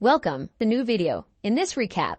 Welcome, the new video. In this recap,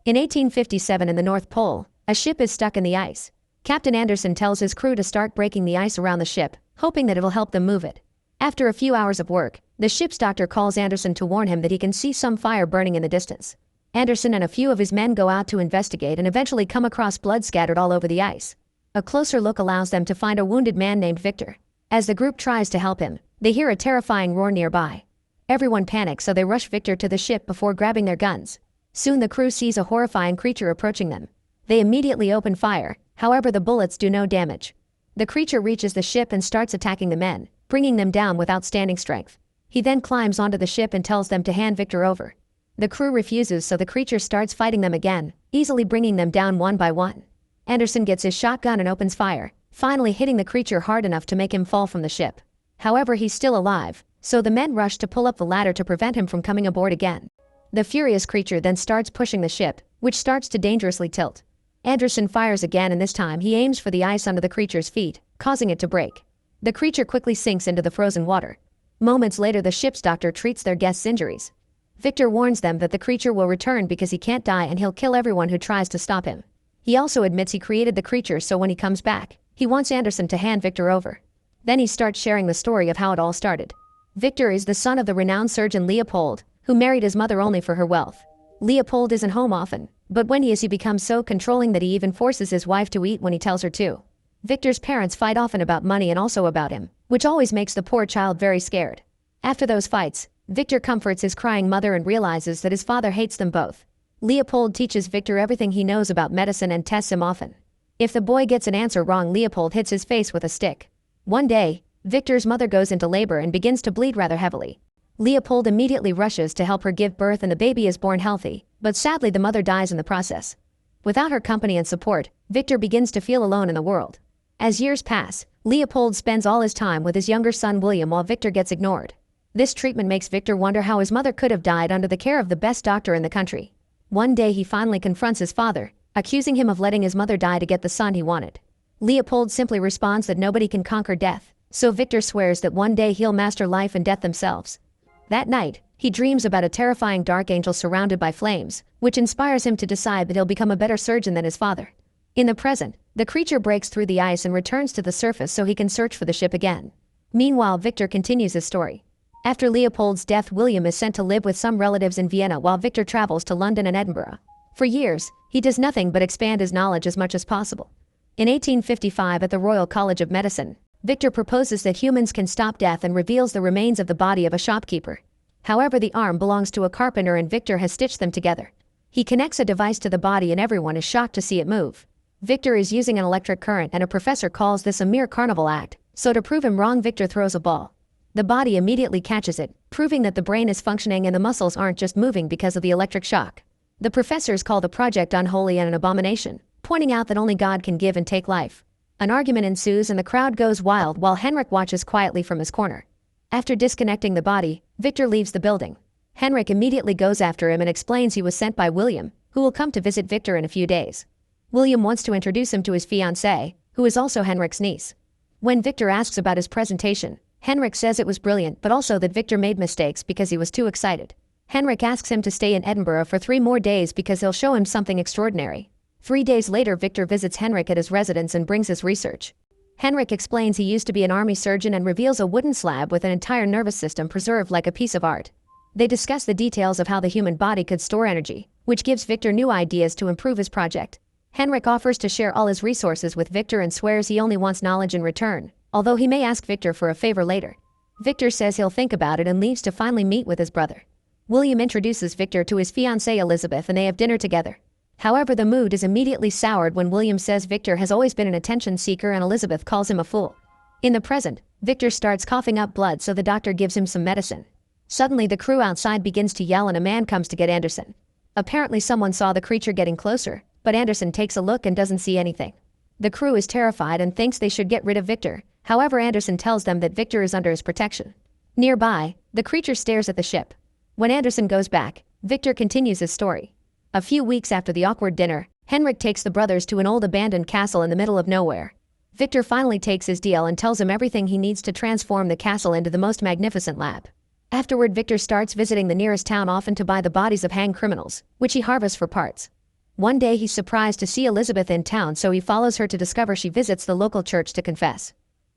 in 1857 in the North Pole, a ship is stuck in the ice. Captain Anderson tells his crew to start breaking the ice around the ship, hoping that it'll help them move it. After a few hours of work, the ship's doctor calls Anderson to warn him that he can see some fire burning in the distance. Anderson and a few of his men go out to investigate and eventually come across blood scattered all over the ice. A closer look allows them to find a wounded man named Victor. As the group tries to help him, they hear a terrifying roar nearby. Everyone panics, so they rush Victor to the ship before grabbing their guns. Soon the crew sees a horrifying creature approaching them. They immediately open fire, however the bullets do no damage. The creature reaches the ship and starts attacking the men, bringing them down with outstanding strength. He then climbs onto the ship and tells them to hand Victor over. The crew refuses, so the creature starts fighting them again, easily bringing them down one by one. Anderson gets his shotgun and opens fire, finally hitting the creature hard enough to make him fall from the ship. However, he's still alive, so the men rush to pull up the ladder to prevent him from coming aboard again. The furious creature then starts pushing the ship, which starts to dangerously tilt. Anderson fires again, and this time he aims for the ice under the creature's feet, causing it to break. The creature quickly sinks into the frozen water. Moments later, the ship's doctor treats their guests' injuries. Victor warns them that the creature will return because he can't die and he'll kill everyone who tries to stop him. He also admits he created the creature, so when he comes back, he wants Anderson to hand Victor over. Then he starts sharing the story of how it all started. Victor is the son of the renowned surgeon Leopold, who married his mother only for her wealth. Leopold isn't home often, but when he is, he becomes so controlling that he even forces his wife to eat when he tells her to. Victor's parents fight often about money and also about him, which always makes the poor child very scared. After those fights, Victor comforts his crying mother and realizes that his father hates them both. Leopold teaches Victor everything he knows about medicine and tests him often. If the boy gets an answer wrong, Leopold hits his face with a stick. One day, Victor's mother goes into labor and begins to bleed rather heavily. Leopold immediately rushes to help her give birth and the baby is born healthy, but sadly the mother dies in the process. Without her company and support, Victor begins to feel alone in the world. As years pass, Leopold spends all his time with his younger son William while Victor gets ignored. This treatment makes Victor wonder how his mother could have died under the care of the best doctor in the country. One day he finally confronts his father, accusing him of letting his mother die to get the son he wanted. Leopold simply responds that nobody can conquer death, so Victor swears that one day he'll master life and death themselves. That night, he dreams about a terrifying dark angel surrounded by flames, which inspires him to decide that he'll become a better surgeon than his father. In the present, the creature breaks through the ice and returns to the surface so he can search for the ship again. Meanwhile, Victor continues his story. After Leopold's death, William is sent to live with some relatives in Vienna while Victor travels to London and Edinburgh. For years, he does nothing but expand his knowledge as much as possible. In 1855 at the Royal College of Medicine, Victor proposes that humans can stop death and reveals the remains of the body of a shopkeeper. However, the arm belongs to a carpenter and Victor has stitched them together. He connects a device to the body and everyone is shocked to see it move. Victor is using an electric current and a professor calls this a mere carnival act, so to prove him wrong, Victor throws a ball. The body immediately catches it, proving that the brain is functioning and the muscles aren't just moving because of the electric shock. The professors call the project unholy and an abomination, pointing out that only God can give and take life. An argument ensues and the crowd goes wild while Henrik watches quietly from his corner. After disconnecting the body, Victor leaves the building. Henrik immediately goes after him and explains he was sent by William, who will come to visit Victor in a few days. William wants to introduce him to his fiancée, who is also Henrik's niece. When Victor asks about his presentation, Henrik says it was brilliant, but also that Victor made mistakes because he was too excited. Henrik asks him to stay in Edinburgh for 3 more days because he'll show him something extraordinary. 3 days later, Victor visits Henrik at his residence and brings his research. Henrik explains he used to be an army surgeon and reveals a wooden slab with an entire nervous system preserved like a piece of art. They discuss the details of how the human body could store energy, which gives Victor new ideas to improve his project. Henrik offers to share all his resources with Victor and swears he only wants knowledge in return, although he may ask Victor for a favor later. Victor says he'll think about it and leaves to finally meet with his brother. William introduces Victor to his fiancée Elizabeth and they have dinner together. However, the mood is immediately soured when William says Victor has always been an attention seeker and Elizabeth calls him a fool. In the present, Victor starts coughing up blood, so the doctor gives him some medicine. Suddenly the crew outside begins to yell and a man comes to get Anderson. Apparently someone saw the creature getting closer, but Anderson takes a look and doesn't see anything. The crew is terrified and thinks they should get rid of Victor. However, Anderson tells them that Victor is under his protection. Nearby, the creature stares at the ship. When Anderson goes back, Victor continues his story. A few weeks after the awkward dinner, Henrik takes the brothers to an old abandoned castle in the middle of nowhere. Victor finally takes his deal and tells him everything he needs to transform the castle into the most magnificent lab. Afterward, Victor starts visiting the nearest town often to buy the bodies of hanged criminals, which he harvests for parts. One day he's surprised to see Elizabeth in town, so he follows her to discover she visits the local church to confess.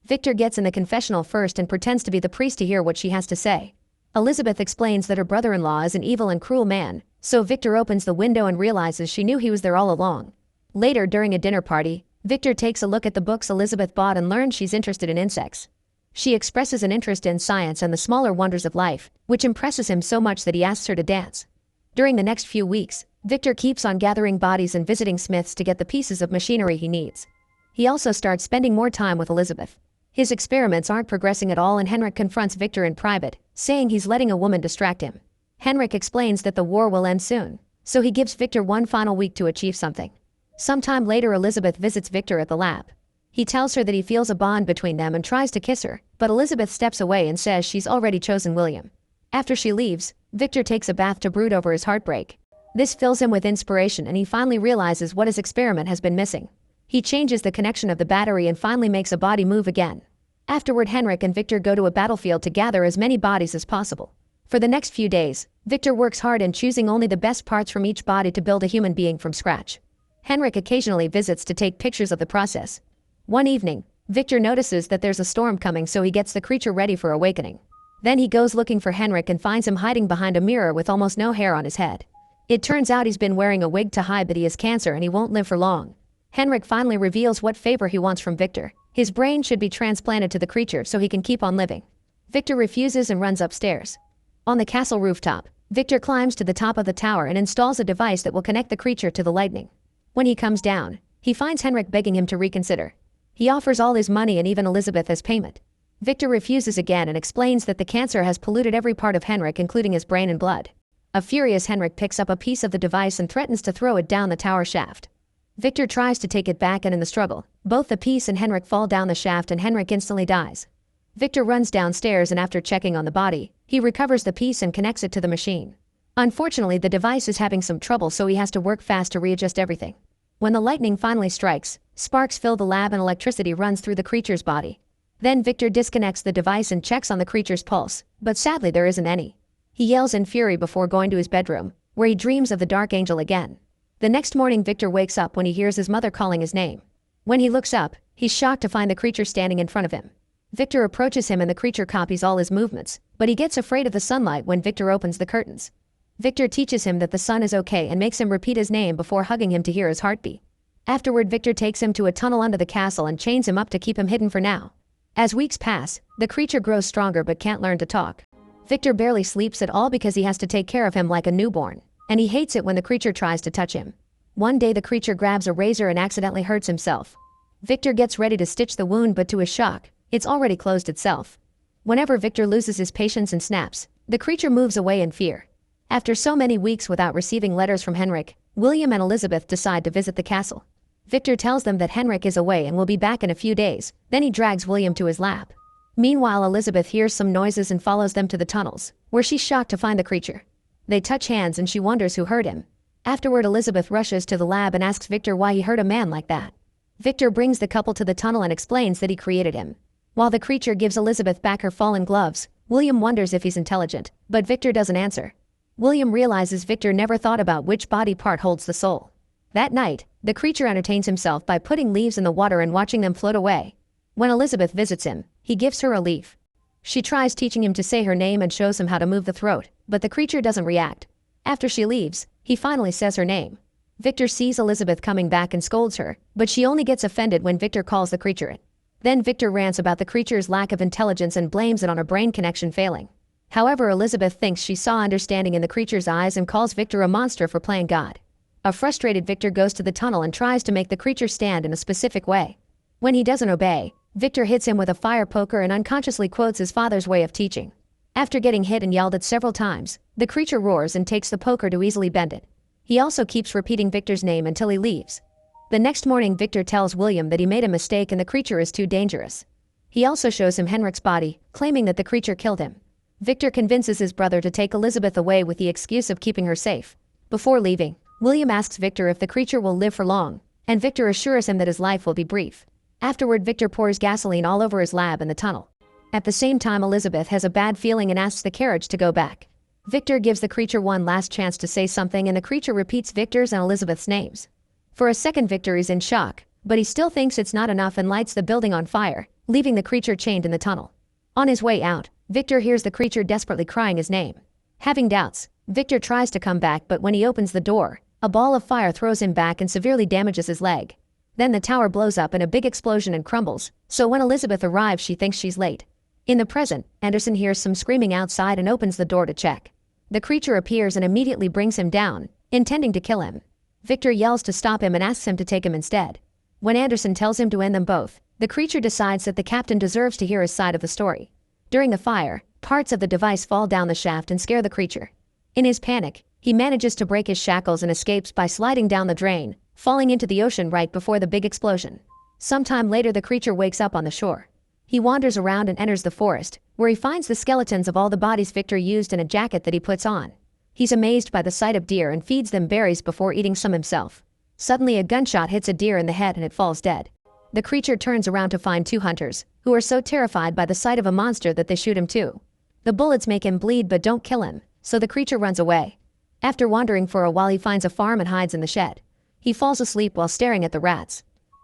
Victor gets in the confessional first and pretends to be the priest to hear what she has to say. Elizabeth explains that her brother-in-law is an evil and cruel man, so Victor opens the window and realizes she knew he was there all along. Later, during a dinner party, Victor takes a look at the books Elizabeth bought and learns she's interested in insects. She expresses an interest in science and the smaller wonders of life, which impresses him so much that he asks her to dance. During the next few weeks, Victor keeps on gathering bodies and visiting smiths to get the pieces of machinery he needs. He also starts spending more time with Elizabeth. His experiments aren't progressing at all, and Henrik confronts Victor in private, saying he's letting a woman distract him. Henrik explains that the war will end soon, so he gives Victor one final week to achieve something. Sometime later, Elizabeth visits Victor at the lab. He tells her that he feels a bond between them and tries to kiss her, but Elizabeth steps away and says she's already chosen William. After she leaves, Victor takes a bath to brood over his heartbreak. This fills him with inspiration, and he finally realizes what his experiment has been missing. He changes the connection of the battery and finally makes a body move again. Afterward, Henrik and Victor go to a battlefield to gather as many bodies as possible. For the next few days, Victor works hard in choosing only the best parts from each body to build a human being from scratch. Henrik occasionally visits to take pictures of the process. One evening, Victor notices that there's a storm coming, so he gets the creature ready for awakening. Then he goes looking for Henrik and finds him hiding behind a mirror with almost no hair on his head. It turns out he's been wearing a wig to hide that he has cancer and he won't live for long. Henrik finally reveals what favor he wants from Victor. His brain should be transplanted to the creature so he can keep on living. Victor refuses and runs upstairs. On the castle rooftop, Victor climbs to the top of the tower and installs a device that will connect the creature to the lightning. When he comes down, he finds Henrik begging him to reconsider. He offers all his money and even Elizabeth as payment. Victor refuses again and explains that the cancer has polluted every part of Henrik, including his brain and blood. A furious Henrik picks up a piece of the device and threatens to throw it down the tower shaft. Victor tries to take it back, and in the struggle, both the piece and Henrik fall down the shaft and Henrik instantly dies. Victor runs downstairs and after checking on the body, he recovers the piece and connects it to the machine. Unfortunately, the device is having some trouble, so he has to work fast to readjust everything. When the lightning finally strikes, sparks fill the lab and electricity runs through the creature's body. Then Victor disconnects the device and checks on the creature's pulse, but sadly there isn't any. He yells in fury before going to his bedroom, where he dreams of the dark angel again. The next morning, Victor wakes up when he hears his mother calling his name. When he looks up, he's shocked to find the creature standing in front of him. Victor approaches him and the creature copies all his movements, but he gets afraid of the sunlight when Victor opens the curtains. Victor teaches him that the sun is okay and makes him repeat his name before hugging him to hear his heartbeat. Afterward, Victor takes him to a tunnel under the castle and chains him up to keep him hidden for now. As weeks pass, the creature grows stronger but can't learn to talk. Victor barely sleeps at all because he has to take care of him like a newborn, and he hates it when the creature tries to touch him. One day the creature grabs a razor and accidentally hurts himself. Victor gets ready to stitch the wound, but to his shock, it's already closed itself. Whenever Victor loses his patience and snaps, the creature moves away in fear. After so many weeks without receiving letters from Henrik, William and Elizabeth decide to visit the castle. Victor tells them that Henrik is away and will be back in a few days, then he drags William to his lab. Meanwhile, Elizabeth hears some noises and follows them to the tunnels, where she's shocked to find the creature. They touch hands and she wonders who hurt him. Afterward, Elizabeth rushes to the lab and asks Victor why he hurt a man like that. Victor brings the couple to the tunnel and explains that he created him. While the creature gives Elizabeth back her fallen gloves, William wonders if he's intelligent, but Victor doesn't answer. William realizes Victor never thought about which body part holds the soul. That night, the creature entertains himself by putting leaves in the water and watching them float away. When Elizabeth visits him, he gives her a leaf. She tries teaching him to say her name and shows him how to move the throat, but the creature doesn't react. After she leaves, he finally says her name. Victor sees Elizabeth coming back and scolds her, but she only gets offended when Victor calls the creature it. Then Victor rants about the creature's lack of intelligence and blames it on her brain connection failing. However, Elizabeth thinks she saw understanding in the creature's eyes and calls Victor a monster for playing God. A frustrated Victor goes to the tunnel and tries to make the creature stand in a specific way. When he doesn't obey, Victor hits him with a fire poker and unconsciously quotes his father's way of teaching. After getting hit and yelled at several times, the creature roars and takes the poker to easily bend it. He also keeps repeating Victor's name until he leaves. The next morning, Victor tells William that he made a mistake and the creature is too dangerous. He also shows him Henrik's body, claiming that the creature killed him. Victor convinces his brother to take Elizabeth away with the excuse of keeping her safe. Before leaving, William asks Victor if the creature will live for long, and Victor assures him that his life will be brief. Afterward, Victor pours gasoline all over his lab in the tunnel. At the same time, Elizabeth has a bad feeling and asks the carriage to go back. Victor gives the creature one last chance to say something, and the creature repeats Victor's and Elizabeth's names. For a second, Victor is in shock, but he still thinks it's not enough and lights the building on fire, leaving the creature chained in the tunnel. On his way out, Victor hears the creature desperately crying his name. Having doubts, Victor tries to come back, but when he opens the door, a ball of fire throws him back and severely damages his leg. Then the tower blows up in a big explosion and crumbles, so when Elizabeth arrives, she thinks she's late. In the present, Anderson hears some screaming outside and opens the door to check. The creature appears and immediately brings him down, intending to kill him. Victor yells to stop him and asks him to take him instead. When Anderson tells him to end them both, the creature decides that the captain deserves to hear his side of the story. During the fire, parts of the device fall down the shaft and scare the creature. In his panic, he manages to break his shackles and escapes by sliding down the drain, falling into the ocean right before the big explosion. Sometime later, the creature wakes up on the shore. He wanders around and enters the forest, where he finds the skeletons of all the bodies Victor used and a jacket that he puts on. He's amazed by the sight of deer and feeds them berries before eating some himself. Suddenly, a gunshot hits a deer in the head and it falls dead. The creature turns around to find two hunters, who are so terrified by the sight of a monster that they shoot him too. The bullets make him bleed but don't kill him, so the creature runs away. After wandering for a while, he finds a farm and hides in the shed. He falls asleep while staring at the rats.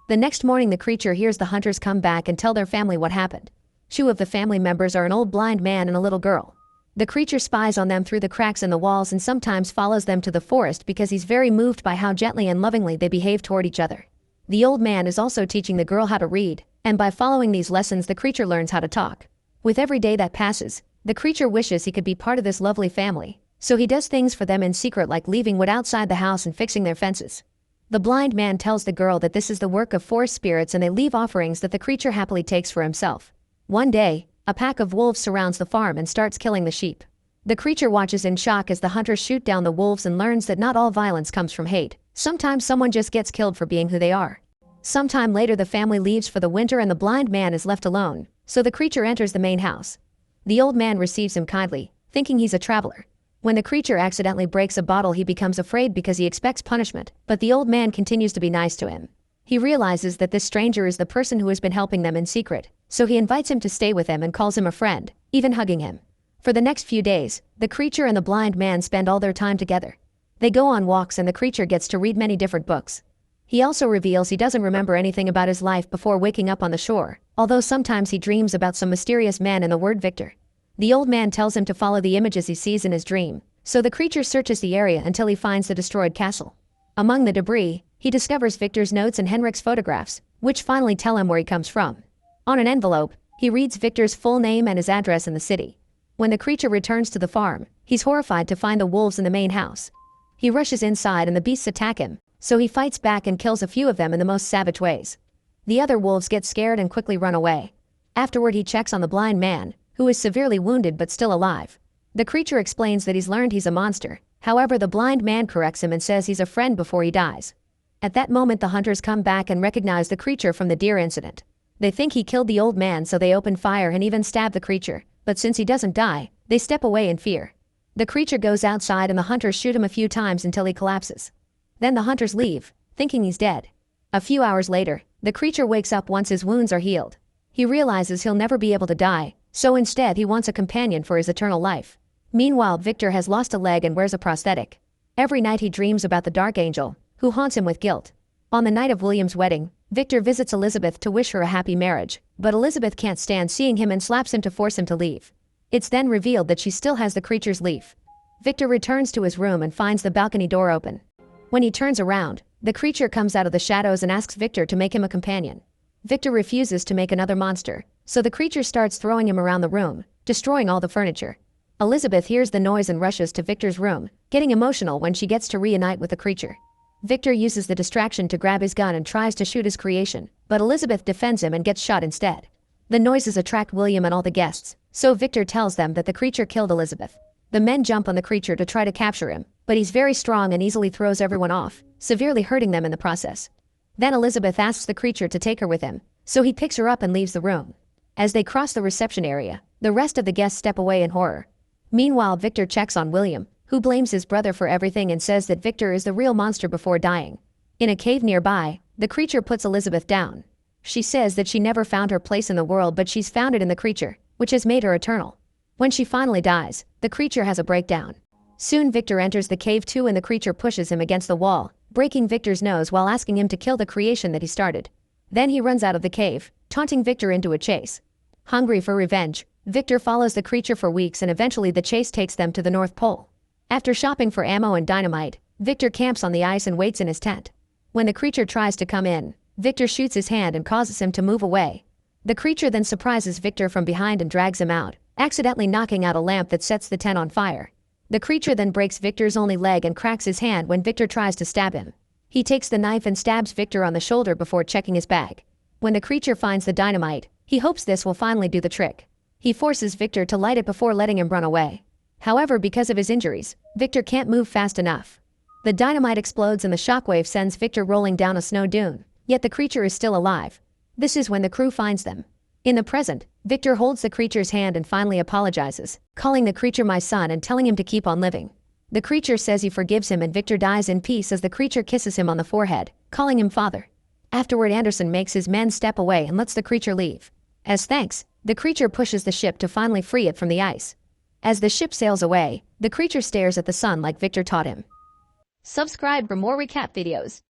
The next morning, the creature hears the hunters come back and tell their family what happened. Two of the family members are an old blind man and a little girl. The creature spies on them through the cracks in the walls and sometimes follows them to the forest because he's very moved by how gently and lovingly they behave toward each other. The old man is also teaching the girl how to read, and by following these lessons, the creature learns how to talk. With every day that passes, the creature wishes he could be part of this lovely family, so he does things for them in secret, like leaving wood outside the house and fixing their fences. The blind man tells the girl that this is the work of forest spirits, and they leave offerings that the creature happily takes for himself. One day, a pack of wolves surrounds the farm and starts killing the sheep. The creature watches in shock as the hunters shoot down the wolves and learns that not all violence comes from hate. Sometimes someone just gets killed for being who they are. Sometime later, the family leaves for the winter and the blind man is left alone, so the creature enters the main house. The old man receives him kindly, thinking he's a traveler. When the creature accidentally breaks a bottle, he becomes afraid because he expects punishment, but the old man continues to be nice to him. He realizes that this stranger is the person who has been helping them in secret, so he invites him to stay with him and calls him a friend, even hugging him. For the next few days, the creature and the blind man spend all their time together. They go on walks and the creature gets to read many different books. He also reveals he doesn't remember anything about his life before waking up on the shore, although sometimes he dreams about some mysterious man and the word Victor. The old man tells him to follow the images he sees in his dream, so the creature searches the area until he finds the destroyed castle. Among the debris, he discovers Victor's notes and Henrik's photographs, which finally tell him where he comes from. On an envelope, he reads Victor's full name and his address in the city. When the creature returns to the farm, he's horrified to find the wolves in the main house. He rushes inside and the beasts attack him, so he fights back and kills a few of them in the most savage ways. The other wolves get scared and quickly run away. Afterward, he checks on the blind man, who is severely wounded but still alive. The creature explains that he's learned he's a monster. However, the blind man corrects him and says he's a friend before he dies. At that moment, the hunters come back and recognize the creature from the deer incident. They think he killed the old man, so they open fire and even stab the creature, but since he doesn't die, they step away in fear. The creature goes outside and the hunters shoot him a few times until he collapses. Then the hunters leave, thinking he's dead. A few hours later, the creature wakes up once his wounds are healed. He realizes he'll never be able to die, so instead he wants a companion for his eternal life. Meanwhile, Victor has lost a leg and wears a prosthetic. Every night he dreams about the Dark Angel, who haunts him with guilt. On the night of William's wedding, Victor visits Elizabeth to wish her a happy marriage, but Elizabeth can't stand seeing him and slaps him to force him to leave. It's then revealed that she still has the creature's leaf. Victor returns to his room and finds the balcony door open. When he turns around, the creature comes out of the shadows and asks Victor to make him a companion. Victor refuses to make another monster, so the creature starts throwing him around the room, destroying all the furniture. Elizabeth hears the noise and rushes to Victor's room, getting emotional when she gets to reunite with the creature. Victor uses the distraction to grab his gun and tries to shoot his creation, but Elizabeth defends him and gets shot instead. The noises attract William and all the guests, so Victor tells them that the creature killed Elizabeth. The men jump on the creature to try to capture him, but he's very strong and easily throws everyone off, severely hurting them in the process. Then Elizabeth asks the creature to take her with him, so he picks her up and leaves the room. As they cross the reception area, the rest of the guests step away in horror. Meanwhile, Victor checks on William, who blames his brother for everything and says that Victor is the real monster before dying. In a cave nearby, the creature puts Elizabeth down. She says that she never found her place in the world, but she's found it in the creature, which has made her eternal. When she finally dies, the creature has a breakdown. Soon Victor enters the cave too and the creature pushes him against the wall, breaking Victor's nose while asking him to kill the creation that he started. Then he runs out of the cave, taunting Victor into a chase. Hungry for revenge, Victor follows the creature for weeks and eventually the chase takes them to the North Pole. After shopping for ammo and dynamite, Victor camps on the ice and waits in his tent. When the creature tries to come in, Victor shoots his hand and causes him to move away. The creature then surprises Victor from behind and drags him out, accidentally knocking out a lamp that sets the tent on fire. The creature then breaks Victor's only leg and cracks his hand when Victor tries to stab him. He takes the knife and stabs Victor on the shoulder before checking his bag. When the creature finds the dynamite, he hopes this will finally do the trick. He forces Victor to light it before letting him run away. However, because of his injuries, Victor can't move fast enough. The dynamite explodes and the shockwave sends Victor rolling down a snow dune, yet the creature is still alive. This is when the crew finds them. In the present, Victor holds the creature's hand and finally apologizes, calling the creature my son and telling him to keep on living. The creature says he forgives him and Victor dies in peace as the creature kisses him on the forehead, calling him father. Afterward, Anderson makes his men step away and lets the creature leave. As thanks, the creature pushes the ship to finally free it from the ice. As the ship sails away, the creature stares at the sun like Victor taught him. Subscribe for more recap videos.